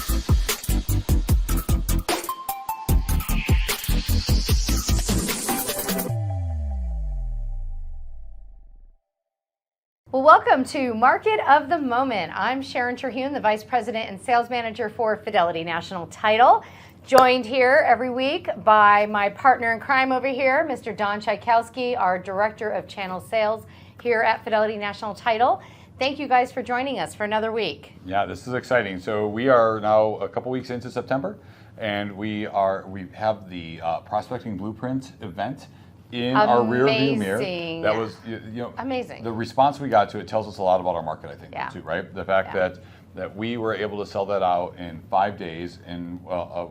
Well, welcome to Market of the Moment. I'm Sharon Terhune, the Vice President and Sales Manager for Fidelity National Title. Joined here every week by my partner in crime over here, Mr. Don Tchaikovsky, our Director of Channel Sales here at Fidelity National Title. Thank you guys for joining us for another week. Yeah, this is exciting. So we are now a couple weeks into September, and we have the Prospecting Blueprint event in our rear view mirror. That was, amazing. The response we got to it tells us a lot about our market, I think, too, right? The fact that we were able to sell that out in 5 days in a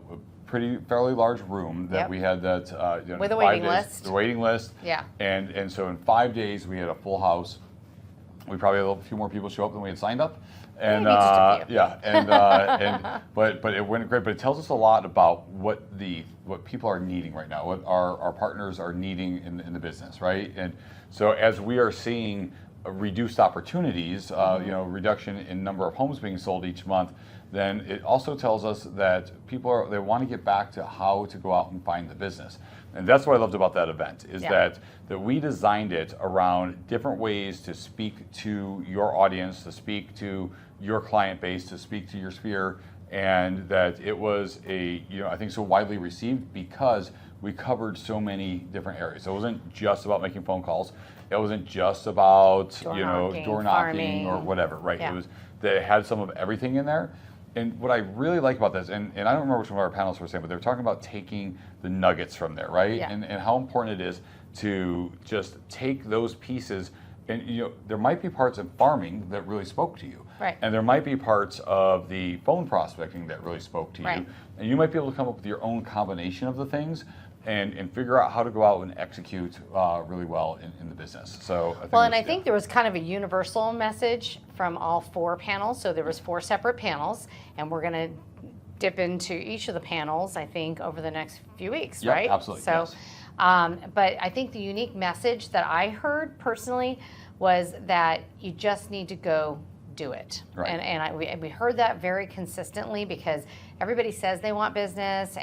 fairly large room that we had that with a waiting list. The waiting list. Yeah. And so in 5 days we had a full house. We probably had a few more people show up than we had signed up. And but it went great. But it tells us a lot about what people are needing right now, what our partners are needing in the business, right? And so as we are seeing reduced opportunities, reduction in number of homes being sold each month, then it also tells us that people they want to get back to how to go out and find the business. And that's what I loved about that event, is that we designed it around different ways to speak to your audience, to speak to your client base, to speak to your sphere, and that it was I think so widely received because we covered so many different areas. It wasn't just about making phone calls. It wasn't just about door knocking or whatever, right? Yeah. It had some of everything in there. And what I really like about this, and I don't remember which one of our panelists were saying, but they were talking about taking the nuggets from there, right? Yeah. And how important it is to just take those pieces. And there might be parts of farming that really spoke to you. Right. And there might be parts of the phone prospecting that really spoke to you. And you might be able to come up with your own combination of the things and figure out how to go out and execute really well in the business. So I think there was kind of a universal message from all 4 panels. So there was 4 separate panels, and we're going to dip into each of the panels, I think, over the next few weeks, right? Absolutely. So, yes. But I think the unique message that I heard personally was that you just need to go do it. Right. And we heard that very consistently because everybody says they want business,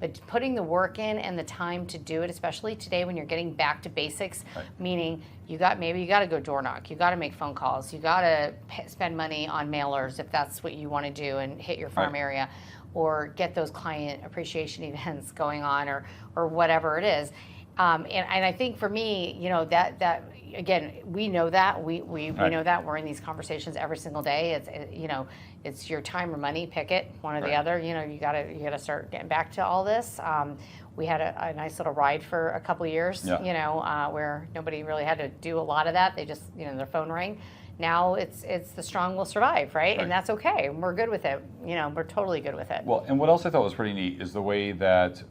but putting the work in and the time to do it, especially today when you're getting back to basics, meaning you got to go door knock, you got to make phone calls, you got to spend money on mailers if that's what you want to do and hit your farm area, or get those client appreciation events going on, or whatever it is. And I think for me, that again, we know that we know that we're in these conversations every single day. It's your time or money, pick it, one or the other. You gotta start getting back to all this. We had a nice little ride for a couple of years, where nobody really had to do a lot of that. They just, their phone rang. Now it's the strong will survive, right? And that's okay. We're good with it. We're totally good with it. Well, and what else I thought was pretty neat is the way that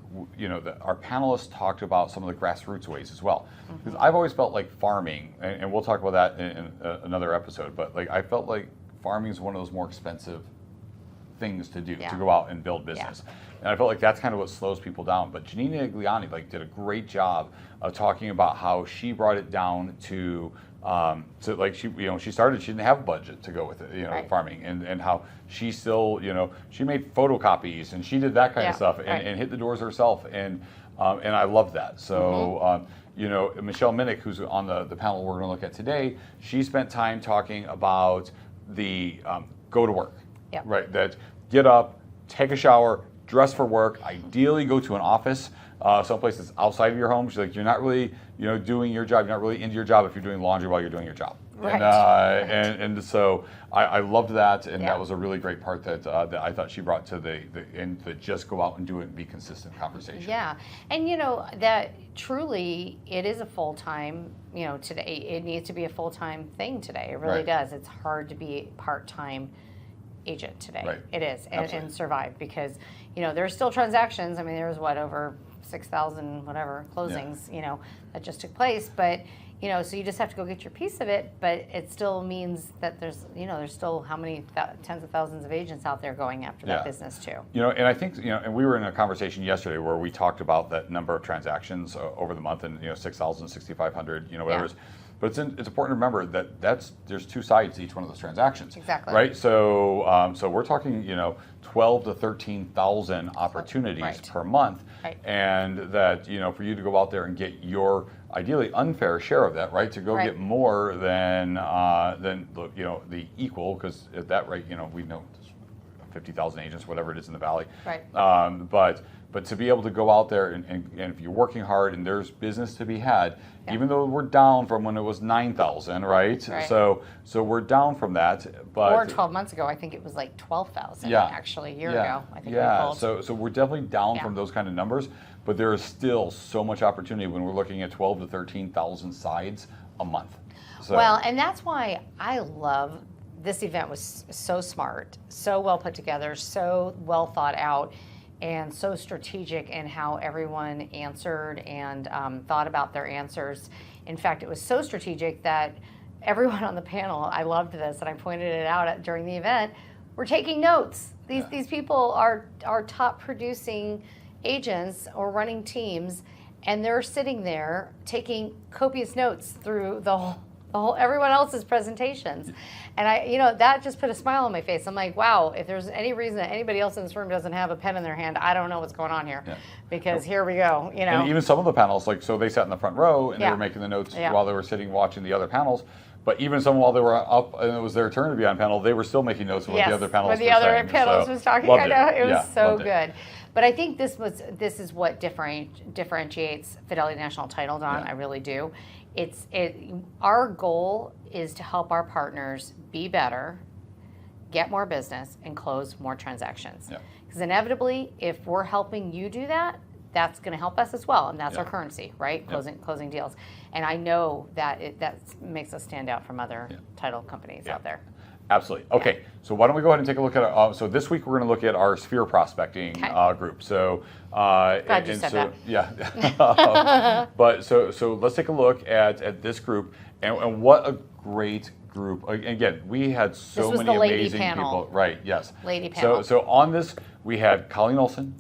our panelists talked about some of the grassroots ways as well. Because I've always felt like farming, and we'll talk about that in another episode. But I felt like farming is one of those more expensive things to do, to go out and build business. And I felt like that's kind of what slows people down. But Janina Agliani did a great job of talking about how she brought it down to she started, she didn't have a budget to go with it, farming, and how she still, she made photocopies and she did that kind of stuff and hit the doors herself. And I love that. So, Michelle Minnick, who's on the panel we're going to look at today, she spent time talking about the go to work, right? That get up, take a shower, dress for work, ideally go to an office, someplace that's outside of your home. She's like, you're not really, doing your job. You're not really into your job if you're doing laundry while you're doing your job. Right. And so I loved that, and that was a really great part that I thought she brought to the just go out and do it and be consistent conversation. Yeah, and that truly it is a full-time. Today it needs to be a full-time thing today. It really does. It's hard to be part-time agent today. Right. It is, and survive because there's still transactions. I mean, there's over 6,000 whatever closings that just took place, but so you just have to go get your piece of it, but it still means that there's still how many tens of thousands of agents out there going after that business too. And I think and we were in a conversation yesterday where we talked about that number of transactions over the month, and 6,000, 6,500, whatever. But it's important to remember that there's two sides to each one of those transactions. Exactly. Right. So so we're talking 12 to 13,000 opportunities Right. per month, Right. and that for you to go out there and get your ideally unfair share of that, right? To go Right. get more than the equal, because at that rate we know 50,000 agents, whatever it is in the valley. Right. But to be able to go out there and if you're working hard and there's business to be had, Yeah. even though we're down from when it was 9,000, right? Right. So we're down from that, but Or 12 months ago, I think it was like 12,000 Yeah. actually, a year yeah. ago. I think we yeah. pulled. So we're definitely down Yeah. from those kind of numbers, but there is still so much opportunity when we're looking at 12 to 13,000 sides a month. So, Well, and that's why I love this event. Was so smart, so well put together, so well thought out, and so strategic in how everyone answered and thought about their answers. In fact, it was so strategic that everyone on the panel, I loved this, and I pointed it out during the event, were taking notes. These people are top producing agents or running teams, and they're sitting there taking copious notes through the whole everyone else's presentations. And that just put a smile on my face. I'm like, wow, if there's any reason that anybody else in this room doesn't have a pen in their hand, I don't know what's going on here. Yeah. Because here we go, And even some of the panels, so they sat in the front row and they Yeah. were making the notes Yeah. while they were sitting watching the other panels. But even some while they were up and it was their turn to be on panel, they were still making notes of what Yes, the other panels what the were other saying. panels So, was talking. loved I know it was Yeah, so loved it. good. But I think this is what differentiates Fidelity National Title, Don. Yeah. I really do. Our goal is to help our partners be better, get more business, and close more transactions. Yeah. Because inevitably, if we're helping you do that, that's going to help us as well, and that's Yeah. our currency, right? Yeah. Closing deals. And I know that that makes us stand out from other Yeah. title companies Yeah. out there. Absolutely. Okay, so why don't we go ahead and take a look at so this week we're going to look at our Sphere prospecting Okay. Group. So Glad you said that. Yeah. But so let's take a look at this group and what a great group. Again, we had so This was many the lady amazing panel. people. Right. Yes. Lady panel. So on this we had Colleen Olson,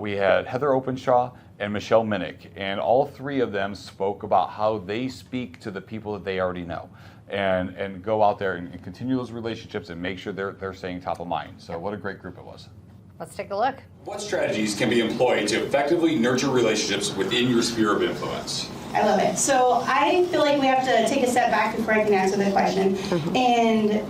we had Heather Openshaw, and Michelle Minnick, and all three of them spoke about how they speak to the people that they already know, and go out there and continue those relationships and make sure they're staying top of mind. So what a great group it was. Let's take a look. What strategies can be employed to effectively nurture relationships within your sphere of influence? I love it. So I feel like we have to take a step back before I can answer the question. And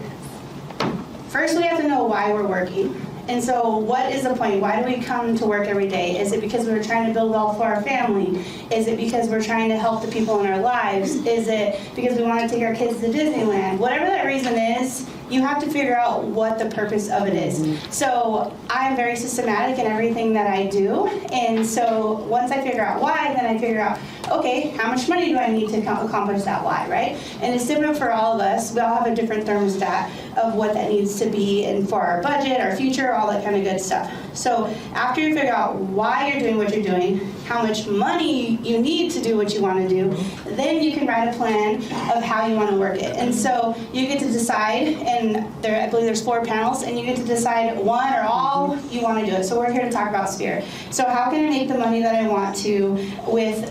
first we have to know why we're working. And so what is the point? Why do we come to work every day? Is it because we're trying to build wealth for our family? Is it because we're trying to help the people in our lives? Is it because we want to take our kids to Disneyland? Whatever that reason is, you have to figure out what the purpose of it is. So I'm very systematic in everything that I do. And so once I figure out why, then I figure out, okay, how much money do I need to accomplish that why, right? And it's different for all of us. We all have a different thermostat of what that needs to be and for our budget, our future, all that kind of good stuff. So after you figure out why you're doing what you're doing, how much money you need to do what you want to do, then you can write a plan of how you want to work it. And so you get to decide, and I believe there's 4 panels, and you get to decide one or all you want to do it. So we're here to talk about Sphere. So how can I make the money that I want to with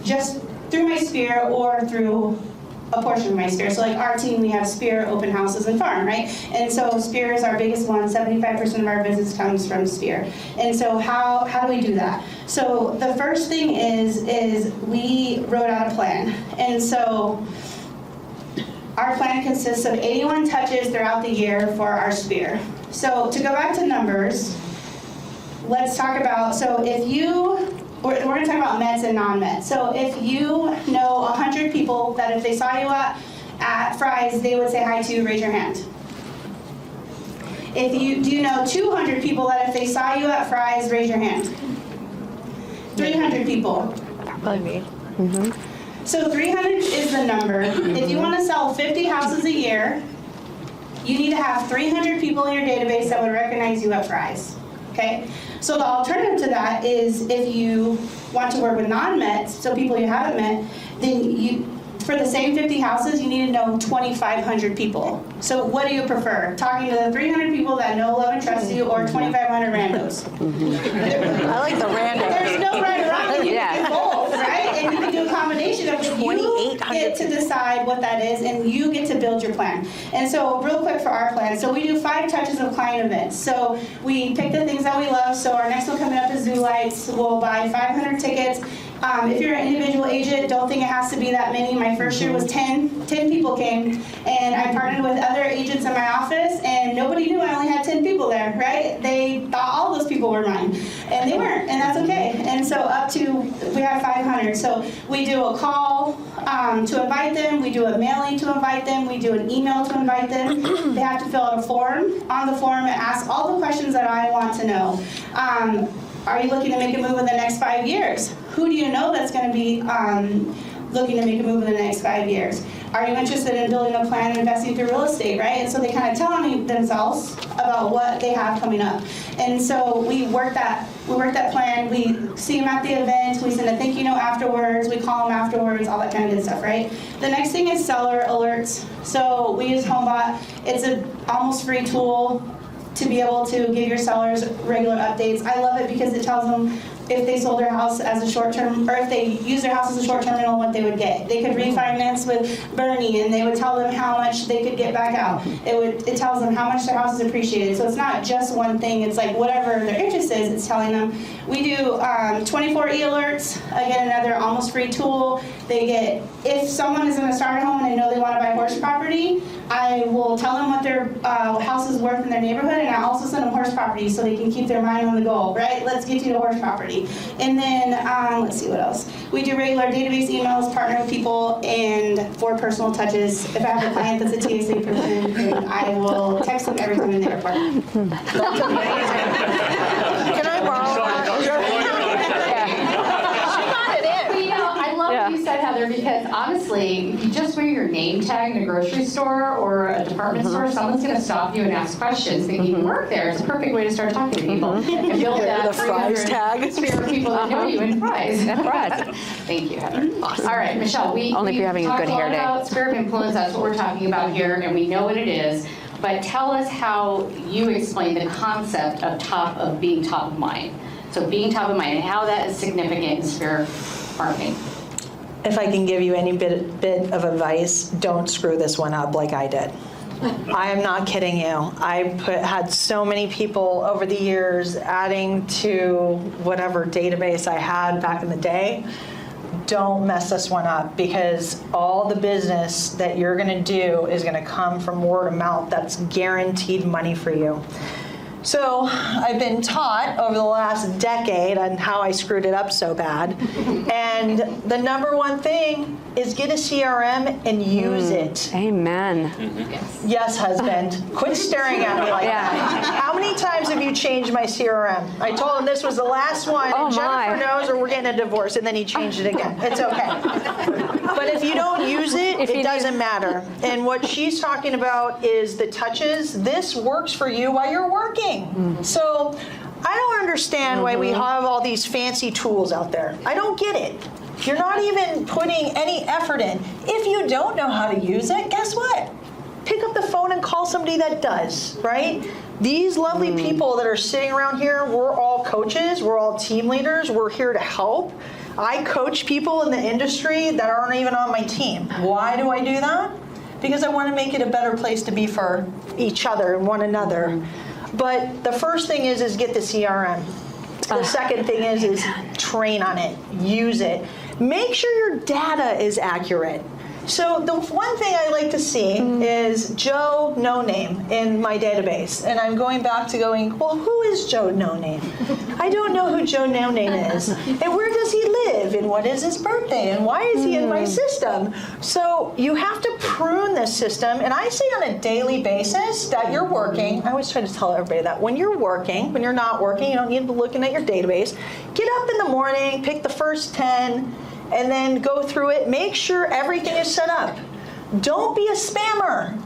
just through my Sphere or through a portion of my Sphere. So like our team, we have Sphere, open houses, and farm, right? And so Sphere is our biggest one. 75% of our business comes from Sphere. And so how do we do that? So the first thing is we wrote out a plan. And so our plan consists of 81 touches throughout the year for our Sphere. So to go back to numbers, let's talk about, so if we're going to talk about Mets and non-Mets. So if you know 100 people that if they saw you at Fry's, they would say hi to you, raise your hand. Do you know 200 people that if they saw you at Fry's, raise your hand? 300 people. Probably me. So 300 is the number. If you want to sell 50 houses a year, you need to have 300 people in your database that would recognize you at Fry's. Okay? So the alternative to that is if you want to work with non-Mets, so people you haven't met, then for the same 50 houses, you need to know 2,500 people. So what do you prefer? Talking to the 300 people that know, love, and trust you, or 2,500 randos? I like the random. There's no right or wrong. You can do both, right? And you can do a combination of it. You 2,800 get to decide what that is, and you get to build your plan. And so real quick for our plan, so we do 5 touches of client events. So we pick the things that we love. So our next one coming up is Zoo Lights. We'll buy 500 tickets. If you're an individual agent, don't think it has to be that many. My first year was 10 people came, and I partnered with other agents in my office, and nobody knew I only had 10 people there, right? They thought all those people were mine, and they weren't, and that's okay. And so we have 500. So we do a call to invite them, we do a mailing to invite them, we do an email to invite them. They have to fill out a form. On the form, it asks all the questions that I want to know. Are you looking to make a move in the next 5 years? Who do you know that's going to be looking to make a move in the next 5 years? Are you interested in building a plan and investing through real estate, right? And so they kind of tell themselves about what they have coming up. And so we work that plan. We see them at the event. We send a thank you note afterwards. We call them afterwards, all that kind of good stuff, right? The next thing is seller alerts. So we use HomeBot. It's an almost free tool to be able to give your sellers regular updates. I love it because it tells them if they sold their house as a short-term, or if they use their house as a short-term rental, what they would get. They could refinance with Bernie, and they would tell them how much they could get back out. It tells them how much their house is appreciated. So it's not just one thing. It's like whatever their interest is, it's telling them. We do 24 e-alerts. Again, another almost free tool. They get, if someone is going to start a home and they know they want to buy horse property, I will tell them what their house is worth in their neighborhood, and I also send them horse property so they can keep their mind on the goal, right? Let's get you to horse property. And then, let's see what else. We do regular database emails, partner with people, and 4 personal touches. If I have a client that's a TSA person, I will text them every time in the airport. Can I borrow I love what you said, Heather, because honestly, if you just wear your name tag in a grocery store or a department store, someone's going to stop you and ask questions thinking you work there. It's a perfect way to start talking to people and build that The fries 300 tag. spare people that know you in fries. Fries. Thank you, Heather. Awesome. All right, Michelle, Only if you're having a good hair day. talked about sphere of influence. That's what we're talking about here, and we know what it is. But tell us how you explain the concept of being top of mind. So being top of mind and how that is significant in sphere marketing. If I can give you any bit of advice, don't screw this one up like I did. I am not kidding you. I had so many people over the years adding to whatever database I had back in the day. Don't mess this one up, because all the business that you're going to do is going to come from word of mouth. That's guaranteed money for you. So I've been taught over the last decade on how I screwed it up so bad. And the number one thing is get a CRM and use it. Amen. Yes, husband. Quit staring at me like that. How many times have you changed my CRM? I told him this was the last one, Oh, and Jennifer my. knows, or we're getting a divorce, and then he changed it again. It's okay. But if you don't use it, it doesn't matter. And what she's talking about is the touches. This works for you while you're working. So I don't understand why we have all these fancy tools out there. I don't get it. You're not even putting any effort in. If you don't know how to use it, guess what? Pick up the phone and call somebody that does, right? These lovely people that are sitting around here, we're all coaches, we're all team leaders, we're here to help. I coach people in the industry that aren't even on my team. Why do I do that? Because I want to make it a better place to be for each other and one another. But the first thing is get the CRM. The second thing is train on it, use it. Make sure your data is accurate. So the one thing I like to see is Joe No Name in my database. And I'm going back to going, well, who is Joe No Name? I don't know who Joe No Name is. And where does he live? And what is his birthday? And why is he in my system? So you have to prune this system. And I say on a daily basis that you're working. I always try to tell everybody that when you're working, when you're not working, you don't need to be looking at your database. Get up in the morning, pick the first 10, and then go through it. Make sure everything is set up. Don't be a spammer.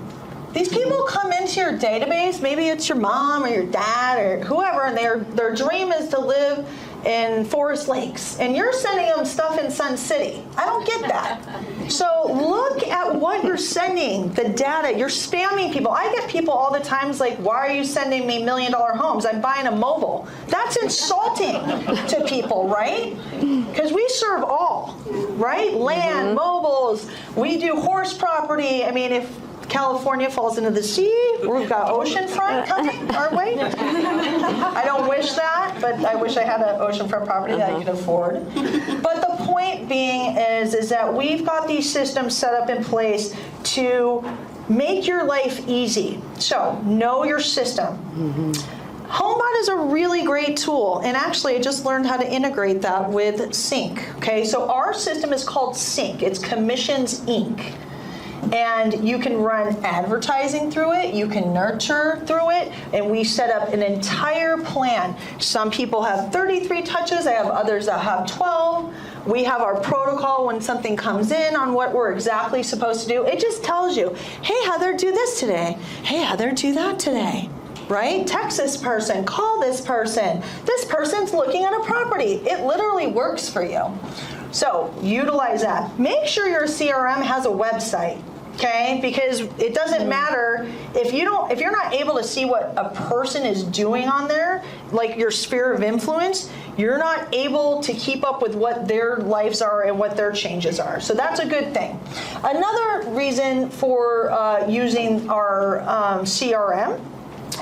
These people come into your database, maybe it's your mom or your dad or whoever, and their dream is to live in Forest Lakes, and you're sending them stuff in Sun City. I don't get that. So look at what you're sending, the data. You're spamming people. I get people all the times like, why are you sending me $1 million homes? I'm buying a mobile. That's insulting to people, right? Because we serve all, right? Land, mobiles, we do horse property. I mean, if California falls into the sea, we've got oceanfront coming our way. I don't wish that, but I wish I had an oceanfront property that I could afford. But the point being is that we've got these systems set up in place to make your life easy. So know your system. HomeBot is a really great tool, and actually I just learned how to integrate that with Sync. Okay, so our system is called Sync. It's Commissions Inc. And you can run advertising through it, you can nurture through it, and we set up an entire plan. Some people have 33 touches, I have others that have 12. We have our protocol when something comes in on what we're exactly supposed to do. It just tells you, hey Heather, do this today. Hey Heather, do that today. Right? Text this person, call this person. This person's looking at a property. It literally works for you. So utilize that. Make sure your CRM has a website. Okay, because it doesn't matter if you're not able to see what a person is doing on there, like your sphere of influence, you're not able to keep up with what their lives are and what their changes are. So that's a good thing. Another reason for using our CRM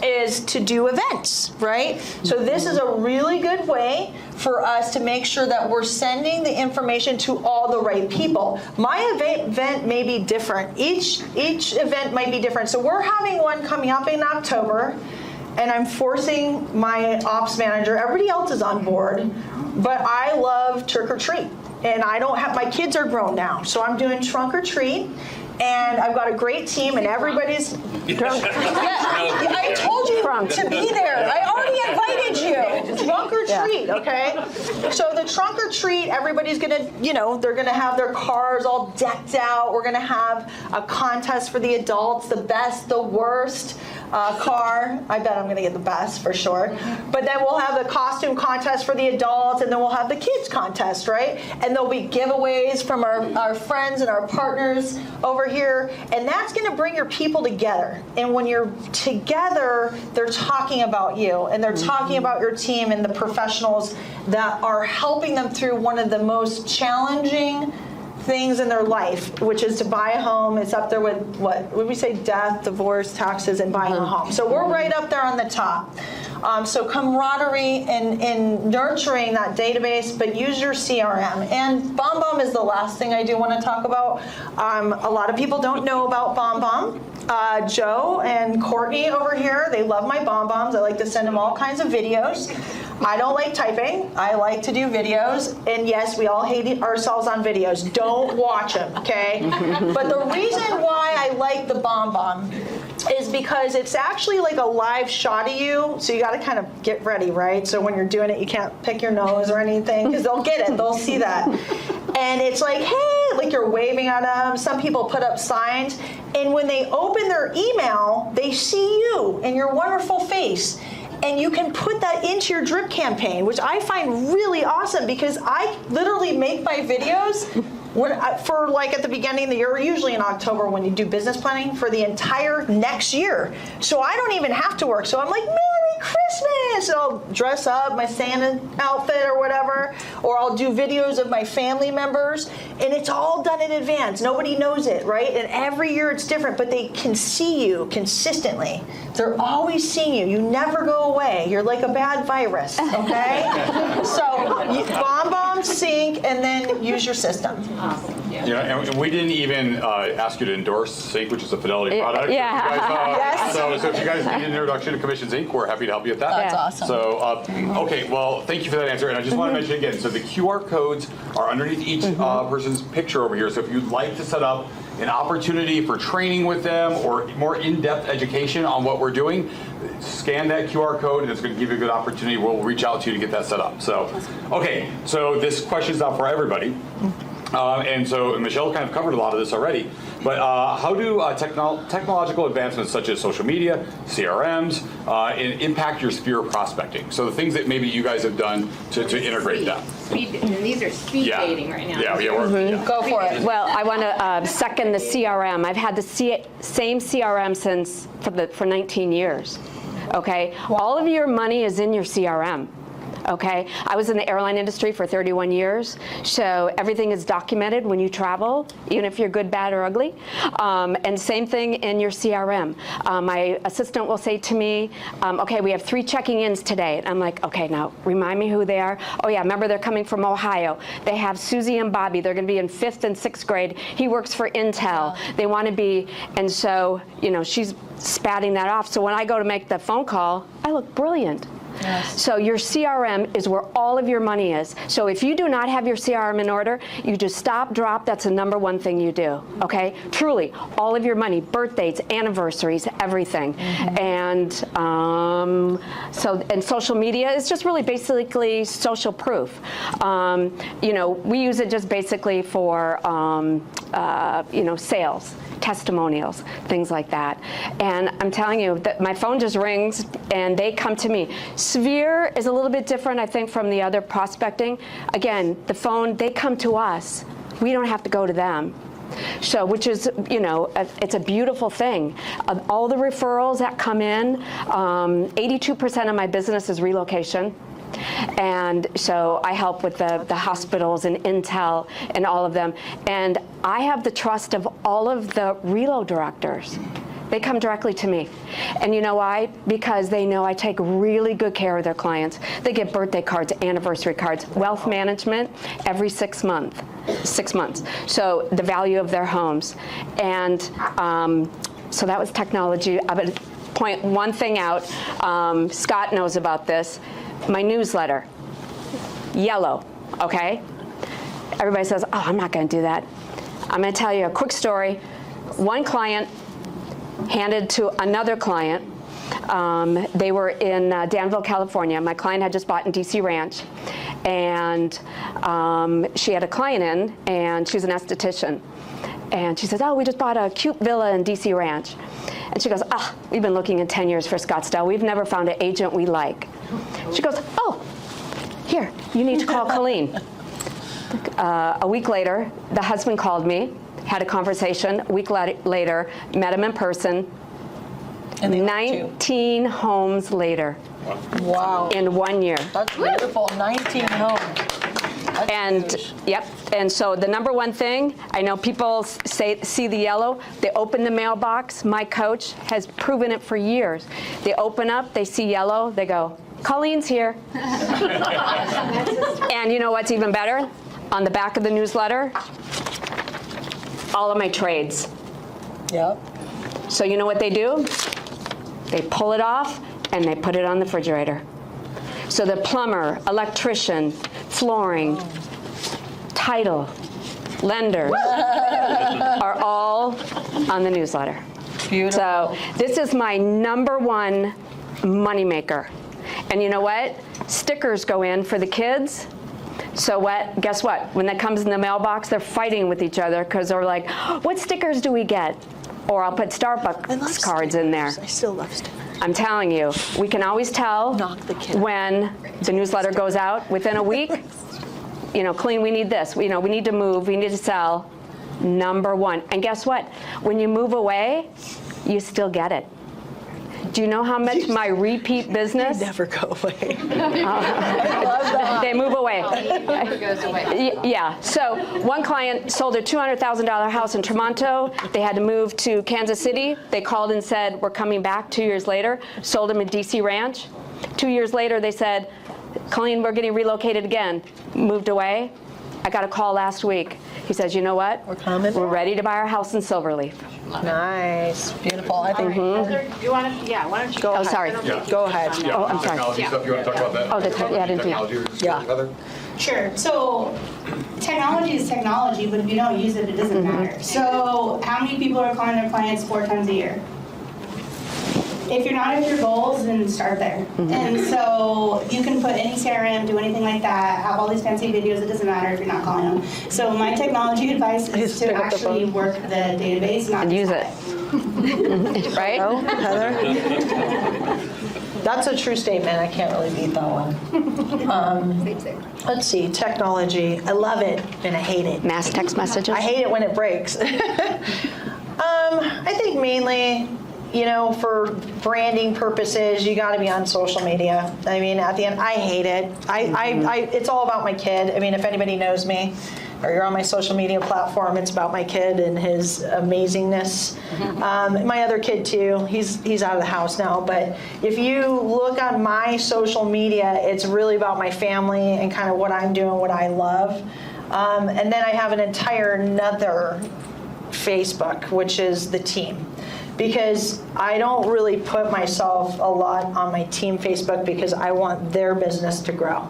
is to do events, right? So this is a really good way for us to make sure that we're sending the information to all the right people. My event may be different. Each event might be different. So we're having one coming up in October, and I'm forcing my ops manager, everybody else is on board, but I love trick or treat. And I don't have, my kids are grown now, so I'm doing trunk or treat. And I've got a great team, and everybody's drunk. Yeah, I told you to be there. I already invited you. Trunk or treat, okay? So the trunk or treat, everybody's gonna, they're gonna have their cars all decked out. We're gonna have a contest for the adults, the best, the worst car. I bet I'm gonna get the best for sure. But then we'll have the costume contest for the adults, and then we'll have the kids contest, right? And there'll be giveaways from our friends and our partners over here, and that's going to bring your people together. And when you're together, they're talking about you, and they're talking about your team and the professionals that are helping them through one of the most challenging things in their life, which is to buy a home. It's up there with, what would we say, death, divorce, taxes, and buying a home. So we're right up there on the top. So camaraderie and nurturing that database, but use your CRM. And BombBomb is the last thing I do want to talk about. A lot of people don't know about BombBomb. Joe and Courtney over here, they love my BombBombs. I like to send them all kinds of videos. I don't like typing. I like to do videos. And yes, we all hate ourselves on videos. Don't watch them, okay? But the reason why I like the BombBomb is because it's actually like a live shot of you. So you got to kind of get ready, right? So when you're doing it, you can't pick your nose or anything, because they'll get it. They'll see that. And it's like, hey, like you're waving at them. Some people put up signs. And when they open their email, they see you and your wonderful face. And you can put that into your drip campaign, which I find really awesome, because I literally make my videos for like at the beginning of the year, usually in October when you do business planning for the entire next year. So I don't even have to work. So I'm like, Merry Christmas! And I'll dress up my Santa outfit or whatever, or I'll do videos of my family members, and it's all done in advance. Nobody knows it, right? And every year it's different, but they can see you consistently. They're always seeing you. You never go away. You're like a bad virus, okay? So BombBomb, Sync, and then use your system. And we didn't even ask you to endorse Sync, which is a Fidelity product. Yeah. Yes. So if you guys need an introduction to Commissions Inc., we're happy to help you with that. That's awesome. So, okay, well, thank you for that answer. And I just want to mention again, so the QR codes are underneath each person's picture over here. So if you'd like to set up an opportunity for training with them or more in-depth education on what we're doing, scan that QR code and it's going to give you a good opportunity. We'll reach out to you to get that set up. So, okay, so this question's not for everybody. And so Michelle kind of covered a lot of this already. But how do technological advancements such as social media, CRMs, impact your sphere of prospecting? So the things that maybe you guys have done to integrate that. And these are speed Yeah. dating right now. Yeah, yeah. Go for it. Well, I want to second the CRM. I've had the same CRM for 19 years. Okay, all of your money is in your CRM. Okay, I was in the airline industry for 31 years, so everything is documented when you travel, even if you're good, bad, or ugly. And same thing in your CRM. My assistant will say to me, okay, we have 3 checking-ins today. And I'm like, okay, now remind me who they are. Oh yeah, remember they're coming from Ohio. They have Susie and Bobby. They're going to be in 5th and 6th grade. He works for Intel. They want to be, and so, you know, she's spatting that off. So when I go to make the phone call, I look brilliant. Yes. So your CRM is where all of your money is. So if you do not have your CRM in order, you just stop, drop. That's the #1 thing you do. Okay? Truly, all of your money, birthdays, anniversaries, everything. And and social media is just really basically social proof. You know, we use it just basically for you know, sales, testimonials, things like that. And I'm telling you that my phone just rings and they come to me. Sphere is a little bit different, I think, from the other prospecting. Again, the phone, they come to us. We don't have to go to them. So, which is, you know, it's a beautiful thing. All the referrals that come in, 82% of my business is relocation. And so I help with the hospitals and Intel and all of them. And I have the trust of all of the relo directors. They come directly to me. And you know why? Because they know I take really good care of their clients. They get birthday cards, anniversary cards, wealth management every 6 months. So the value of their homes. And so that was technology. I would point one thing out. Scott knows about this. My newsletter, yellow, okay? Everybody says, oh, I'm not going to do that. I'm going to tell you a quick story. One client handed to another client. They were in Danville, California. My client had just bought in DC Ranch. And she had a client in, and she's an esthetician. And she says, oh, we just bought a cute villa in DC Ranch. And she goes, we've been looking in 10 years for Scottsdale. We've never found an agent we like. She goes, oh, here, you need to call Colleen. A week later, the husband called me, had a conversation. A week later, met him in person. And they 19 homes later. Wow. In 1 year. That's beautiful. 19 homes. That's And huge. yep, and so the #1 thing, I know people see the yellow, they open the mailbox. My coach has proven it for years. They open up, they see yellow, they go, Colleen's here. And you know what's even better? On the back of the newsletter, all of my trades. Yep. So you know what they do? They pull it off and they put it on the refrigerator. So the plumber, electrician, flooring, title, lenders are all on the newsletter. Beautiful. So this is my #1 moneymaker. And you know what? Stickers go in for the kids. So what? Guess what? When that comes in the mailbox, they're fighting with each other because they're like, what stickers do we get? Or I'll put Starbucks cards in there. I still love stickers. I'm telling you, we can always tell Knock the kid. when the newsletter goes out within a week. You know, Colleen, we need this. You know, we need to move. We need to sell. #1. And guess what? When you move away, you still get it. Do you know how much my repeat business? Never go away. They move away. Never goes away. Yeah. So one client sold a $200,000 house in Tremonto. They had to move to Kansas City. They called and said, we're coming back 2 years later. Sold them a DC Ranch. 2 years later, they said, Colleen, we're getting relocated again. Moved away. I got a call last week. He says, you know what? We're coming We're back. ready to buy our house in Silverleaf. Nice. Beautiful. I think. You want to, yeah, why don't you? Go Oh, ahead. sorry. Go ahead. Yeah, Oh, I'm sorry. technology stuff, you want to talk about that? Oh, yeah, I didn't do that. Technology, Yeah. Heather? Sure. So technology is technology, but if you don't use it, it doesn't matter. So how many people are calling their clients 4 times a year? if you're not at your goals, then start there. And so you can put any CRM, do anything like that, have all these fancy videos, it doesn't matter if you're not calling them. So my technology advice is to pick up the actually phone. work the database, not And use just it. have Right? Oh, Heather? That's a true statement. I can't really beat that one. Let's see, technology. I love it and I hate it. Mass text messages. I hate it when it breaks. I think mainly, for branding purposes, you got to be on social media. I mean, at the end, I hate it. It's all about my kid. I mean, if anybody knows me, or you're on my social media platform, it's about my kid and his amazingness. My other kid too, he's out of the house now, but if you look on my social media, it's really about my family and kind of what I'm doing, what I love. And then I have an entire another Facebook, which is the team. Because I don't really put myself a lot on my team Facebook because I want their business to grow.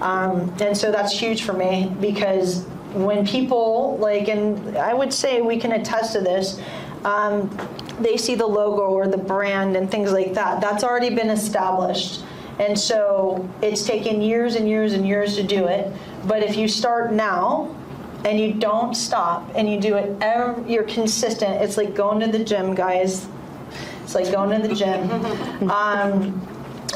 And so that's huge for me because when people, and I would say we can attest to this, they see the logo or the brand and things like that. That's already been established. And so it's taken years and years and years to do it. But if you start now, and you don't stop, and you do it, you're consistent. It's like going to the gym, guys. It's like going to the gym.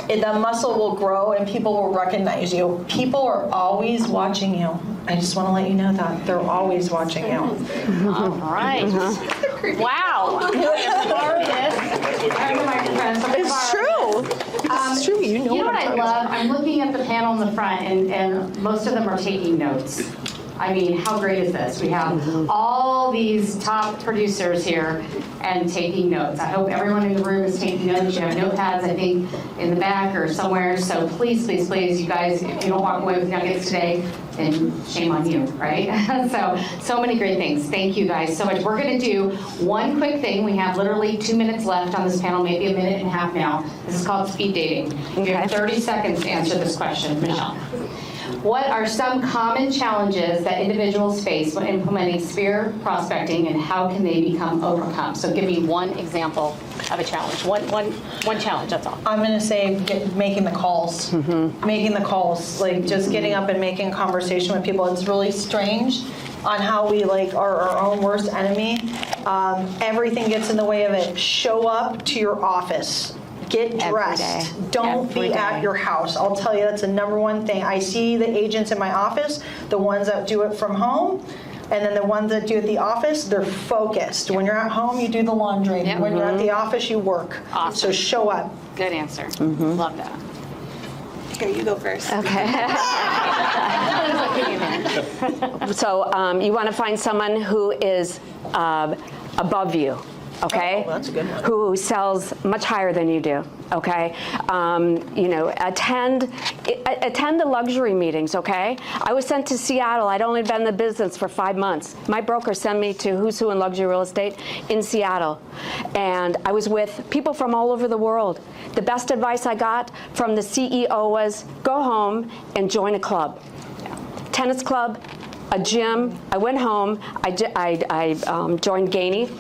The muscle will grow, and people will recognize you. People are always watching you. I just want to let you know that. They're always watching you. All right. Wow. It's true. It's true. You know You know what what I love? I'm looking at the panel in the front, and most of them are taking notes. I mean, how great is this? We have all these top producers here and taking notes. I hope everyone in the room is taking notes. You have notepads, I think, in the back or somewhere. So please, please, please, you guys, if you don't walk away with nuggets today, then shame on you, right? So many great things. Thank you guys so much. We're going to do one quick thing. We have literally 2 minutes left on this panel, maybe a minute and a half now. This is called speed dating. You have 30 seconds to answer this question, Michelle. What are some common challenges that individuals face when implementing sphere prospecting, and how can they become overcome? So give me one example of a challenge. One challenge, that's all. I'm going to say making the calls. Making the calls. Like just getting up and making conversation with people. It's really strange on how we are our own worst enemy. Everything gets in the way of it. Show up to your office. Get dressed. Don't be at your house. I'll tell you, that's the number one thing. I see the agents in my office, the ones that do it from home, and then the ones that do it at the office, they're focused. When you're at home, you do the laundry. Yep. When you're at the office, you work. Awesome. So show up. Good answer. Love that. Here, you go first. Okay. So you want to find someone who is above you. Okay, Oh, that's a good one. Who sells much higher than you do. Okay, attend the luxury meetings. Okay, I was sent to Seattle. I'd only been in the business for 5 months. My broker sent me to Who's Who in Luxury Real Estate in Seattle, and I was with people from all over the world. The best advice I got from the CEO was go home and join a club, tennis club, a gym. I went home. I joined Gainey.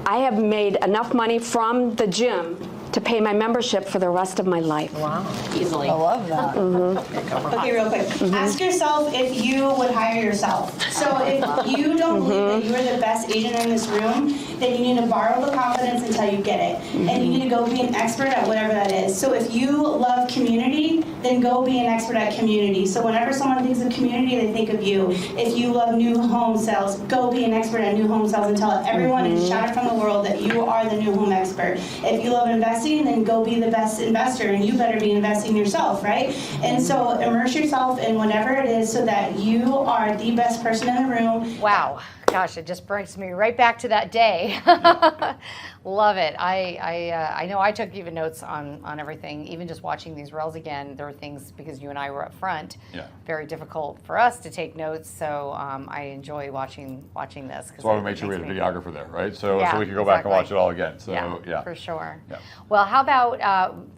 I have made enough money from the gym to pay my membership for the rest of my life. Wow. Easily. I love that. Okay, real quick. Ask yourself if you would hire yourself. So if you don't believe that you're the best agent in this room, then you need to borrow the confidence until you get it. And you need to go be an expert at whatever that is. So if you love community, then go be an expert at community. So whenever someone thinks of community, they think of you. If you love new home sales, go be an expert at new home sales and tell everyone and shout it from the world that you are the new home expert. If you love investing, then go be the best investor, and you better be investing yourself, right? And so immerse yourself in whatever it is so that you are the best person in the room. Wow. Gosh, it just brings me right back to that day. Love it. I know I took even notes on everything. Even just watching these reels again, there were things, because you and I were up front, very difficult for us to take notes. So I enjoy watching this. That's why we made sure we had a videographer there, right? So Yeah, we could go back and watch exactly. it all again. So Yeah, for sure. Yeah. Well, how about,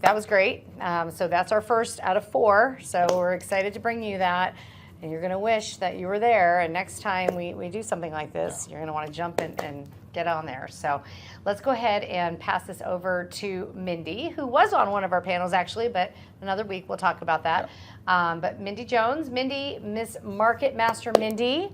that was great. So that's our first out of 4. So we're excited to bring you that. And you're going to wish that you were there. And next time we do something like this, you're going to want to jump in and get on there. So let's go ahead and pass this over to Mindy, who was on one of our panels actually, but another week we'll talk about that. But Mindy Jones, Miss Market Master Mindy,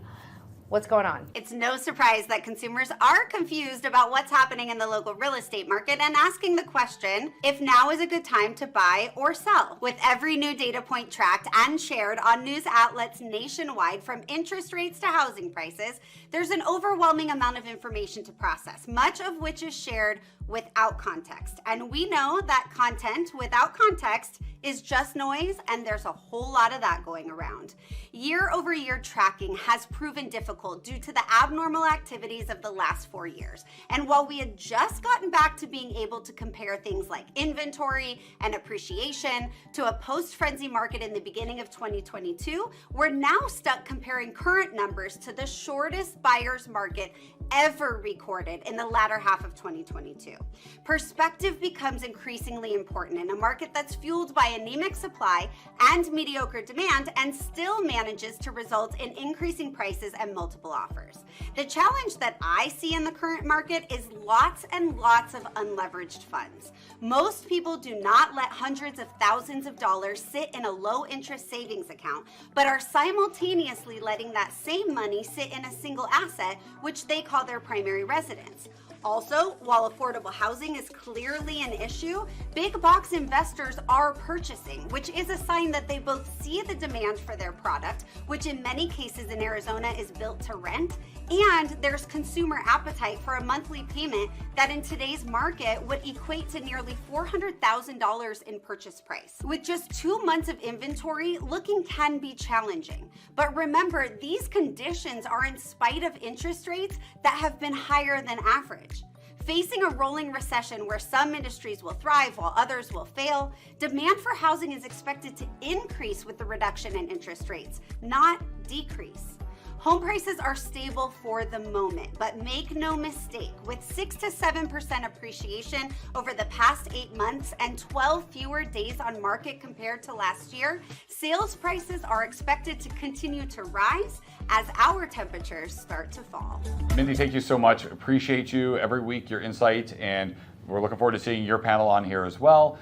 what's going on? It's no surprise that consumers are confused about what's happening in the local real estate market and asking the question if now is a good time to buy or sell. With every new data point tracked and shared on news outlets nationwide, from interest rates to housing prices, there's an overwhelming amount of information to process, much of which is shared without context. And we know that content without context is just noise, and there's a whole lot of that going around. Year-over-year tracking has proven difficult due to the abnormal activities of the last 4 years. And while we had just gotten back to being able to compare things like inventory and appreciation to a post-frenzy market in the beginning of 2022, we're now stuck comparing current numbers to the shortest buyer's market ever recorded in the latter half of 2022. Perspective becomes increasingly important in a market that's fueled by anemic supply and mediocre demand and still manages to result in increasing prices and multiple offers. The challenge that I see in the current market is lots and lots of unleveraged funds. Most people do not let hundreds of thousands of dollars sit in a low interest savings account, but are simultaneously letting that same money sit in a single asset, which they call their primary residence. Also, while affordable housing is clearly an issue, big box investors are purchasing, which is a sign that they both see the demand for their product, which in many cases in Arizona is built to rent, and there's consumer appetite for a monthly payment that in today's market would equate to nearly $400,000 in purchase price. With just 2 months of inventory, looking can be challenging. But remember, these conditions are in spite of interest rates that have been higher than average. Facing a rolling recession where some industries will thrive while others will fail, demand for housing is expected to increase with the reduction in interest rates, not decrease. Home prices are stable for the moment, but make no mistake, with 6 to 7% appreciation over the past 8 months and 12 fewer days on market compared to last year, sales prices are expected to continue to rise as our temperatures start to fall. Mindy, thank you so much. Appreciate you every week, your insight, and we're looking forward to seeing your panel on here as well.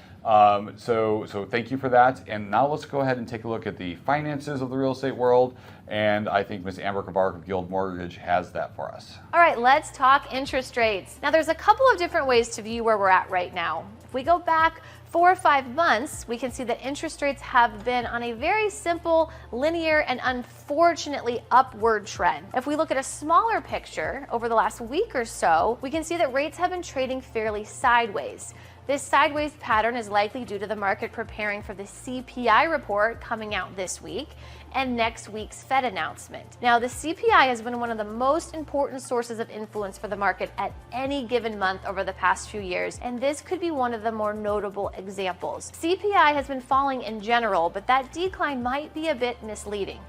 So thank you for that. And now let's go ahead and take a look at the finances of the real estate world. And I think Ms. Amber Kabark of Guild Mortgage has that for us. All right, let's talk interest rates. Now, there's a couple of different ways to view where we're at right now. If we go back 4 or 5 months, we can see that interest rates have been on a very simple, linear, and unfortunately upward trend. If we look at a smaller picture over the last week or so, we can see that rates have been trading fairly sideways. This sideways pattern is likely due to the market preparing for the CPI report coming out this week and next week's Fed announcement. Now, the CPI has been one of the most important sources of influence for the market at any given month over the past few years, and this could be one of the more notable examples. CPI has been falling in general, but that decline might be a bit misleading.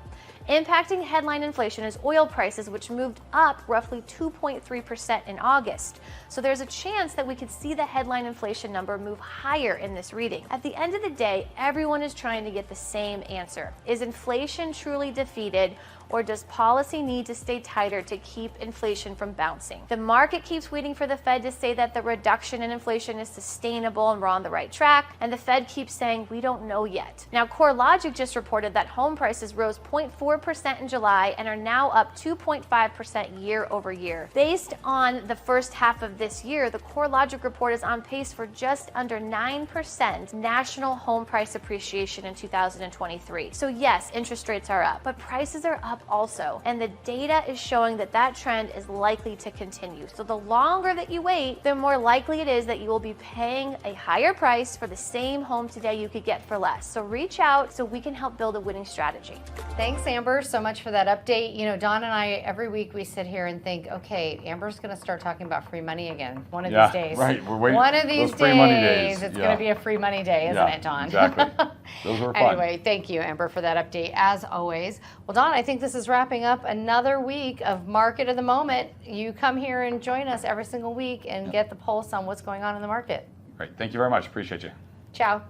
Impacting headline inflation is oil prices, which moved up roughly 2.3% in August. So there's a chance that we could see the headline inflation number move higher in this reading. At the end of the day, everyone is trying to get the same answer. Is inflation truly defeated, or does policy need to stay tighter to keep inflation from bouncing? The market keeps waiting for the Fed to say that the reduction in inflation is sustainable and we're on the right track, and the Fed keeps saying we don't know yet. Now, CoreLogic just reported that home prices rose 0.4% in July and are now up 2.5% year over year. Based on the first half of this year, the CoreLogic report is on pace for just under 9% national home price appreciation in 2023. So yes, interest rates are up, but prices are up also, and the data is showing that that trend is likely to continue. So the longer that you wait, the more likely it is that you will be paying a higher price for the same home today you could get for less. So reach out so we can help build a winning strategy. Thanks, Amber, so much for that update. You know, Dawn and I, every week we sit here and think, okay, Amber's going to start talking about free money again one of these days. Right. We're waiting. One of these Those free money days. it's going to be a free money day, isn't it, Dawn? Exactly. Those were fun. Anyway, thank you, Amber, for that update, as always. Well, Dawn, I think this is wrapping up another week of Market of the Moment. You come here and join us every single week and get the pulse on what's going on in the market. Great. Thank you very much. Appreciate you. Ciao.